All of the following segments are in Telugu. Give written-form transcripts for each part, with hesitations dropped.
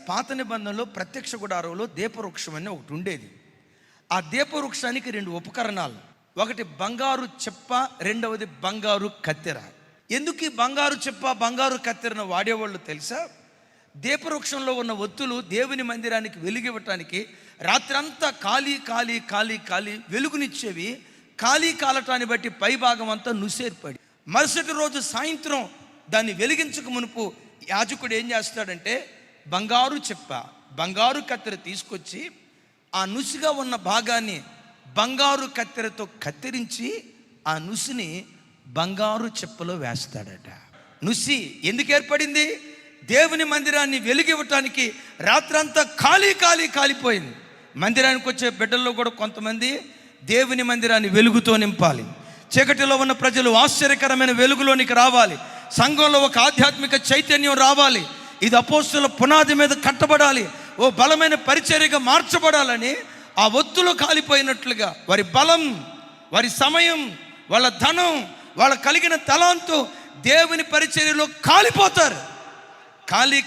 పాత నిబంధనలో ప్రత్యక్ష గుడారంలో దీపవృక్షం అని ఒకటి ఉండేది. ఆ దీపవృక్షానికి 2 ఉపకరణాలు, ఒకటి బంగారు చెప్ప, రెండవది బంగారు కత్తెర. ఎందుకు ఈ బంగారు చెప్ప బంగారు కత్తెరను వాడేవాళ్ళు తెలుసా? దీపవృక్షంలో ఉన్న ఒత్తులు దేవుని మందిరానికి వెలుగివ్వటానికి రాత్రంతా ఖాళీ వెలుగునిచ్చేవి. ఖాళీ కాలటాన్ని బట్టి పై భాగం అంతా నుసేర్పడి మరుసటి రోజు సాయంత్రం దాన్ని వెలిగించక మునుపు యాజకుడు ఏం చేస్తాడంటే బంగారు చెప్ప బంగారు కత్తెర తీసుకొచ్చి ఆ నుసిగా ఉన్న భాగాన్ని బంగారు కత్తెరతో కత్తిరించి ఆ నుసిని బంగారు చెప్పలో వేస్తాడట. నుసి ఎందుకు ఏర్పడింది? దేవుని మందిరాన్ని వెలిగివ్వటానికి. రాత్రంతా కాలిపోయింది. మందిరానికి వచ్చే బిడ్డల్లో కూడా కొంతమంది దేవుని మందిరాన్ని వెలుగుతో నింపాలి. చీకటిలో ఉన్న ప్రజలు ఆశ్చర్యకరమైన వెలుగులోనికి రావాలి. సంఘంలో ఒక ఆధ్యాత్మిక చైతన్యం రావాలి. ఇది అపోస్తుల పునాది మీద కట్టబడాలి. ఓ బలమైన పరిచర్యగా మార్చబడాలని ఆ ఒత్తులో కాలిపోయినట్లుగా వారి బలం, వారి సమయం, వాళ్ళ ధనం, వాళ్ళ కలిగిన తలాంతు దేవుని పరిచర్యలో కాలిపోతారు.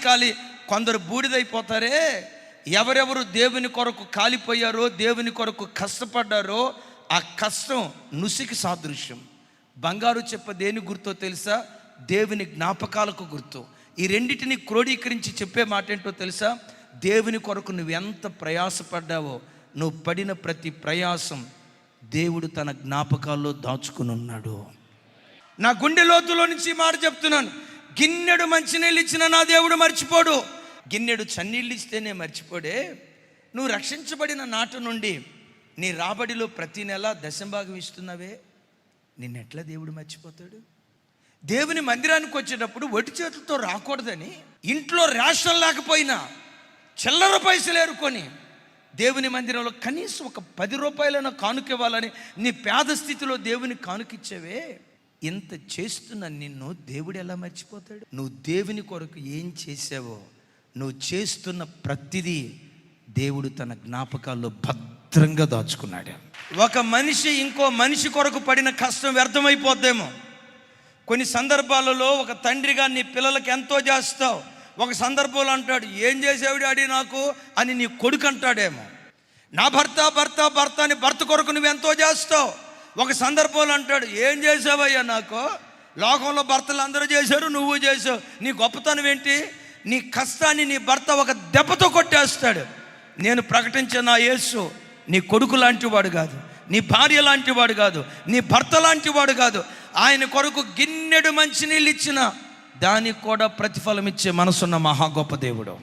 కాలి కొందరు బూడిదైపోతారే. ఎవరెవరు దేవుని కొరకు కాలిపోయారో, దేవుని కొరకు కష్టపడ్డారో ఆ కష్టం నుసికి సాదృశ్యం. బంగారు చెప్ప దేని గుర్తో తెలుసా? దేవుని జ్ఞాపకాలకు గుర్తు. ఈ రెండింటిని క్రోడీకరించి చెప్పే మాట ఏంటో తెలుసా? దేవుని కొరకు నువ్వు ఎంత ప్రయాసపడ్డావో, నువ్వు పడిన ప్రతి ప్రయాసం దేవుడు తన జ్ఞాపకాల్లో దాచుకుని ఉన్నాడు. నా గుండె లోతులో నుంచి మాట చెప్తున్నాను. గిన్నెడు మంచినీళ్ళు ఇచ్చిన నా దేవుడు మర్చిపోడు. గిన్నెడు చన్నీళ్ళు ఇస్తేనే మర్చిపోడే. నువ్వు రక్షించబడిన నాటి నుండి నీ రాబడిలో ప్రతి నెల 10% ఇస్తున్నావే, నిన్నెట్లా దేవుడు మర్చిపోతాడు? దేవుని మందిరానికి వచ్చేటప్పుడు ఒట్టి చేతులతో రాకూడదని ఇంట్లో రేషన్ లేకపోయినా చిల్లర పైసలు ఏరుకొని దేవుని మందిరంలో కనీసం ఒక 10 రూపాయలైనా కానుకివ్వాలని నీ పేద స్థితిలో దేవుని కానుకిచ్చేవే. ఇంత చేస్తున్న నిన్ను దేవుడు ఎలా మర్చిపోతాడు? నువ్వు దేవుని కొరకు ఏం చేసావో, నువ్వు చేస్తున్న ప్రతిదీ దేవుడు తన జ్ఞాపకాల్లో భద్రంగా దాచుకున్నాడు. ఒక మనిషి ఇంకో మనిషి కొరకు పడిన కష్టం వ్యర్థమైపోద్దేమో. కొన్ని సందర్భాలలో ఒక తండ్రిగా నీ పిల్లలకి ఎంతో చేస్తావు. ఒక సందర్భంలో అంటాడు, ఏం చేసావు డాడీ నాకు అని నీ కొడుకు అంటాడేమో. నా భర్త అని భర్త కొరకు నువ్వు ఎంతో చేస్తావు. ఒక సందర్భంలో అంటాడు, ఏం చేసావయ్యా నాకు? లోకంలో భర్తలు అందరూ చేశారు, నువ్వు చేసావు. నీ గొప్పతనం ఏంటి? నీ కష్టాన్ని నీ భర్త ఒక దెబ్బతో కొట్టేస్తాడు. నేను ప్రకటించిన నా యేసు నీ కొడుకు లాంటి వాడు కాదు, నీ భార్య లాంటి వాడు కాదు, నీ భర్త లాంటి వాడు కాదు. ఆయన కొరకు గిన్నెడు మంచినీళ్ళు ఇచ్చిన దానికి కూడా ప్రతిఫలం ఇచ్చే మనసున్న మహా గొప్ప దేవుడు.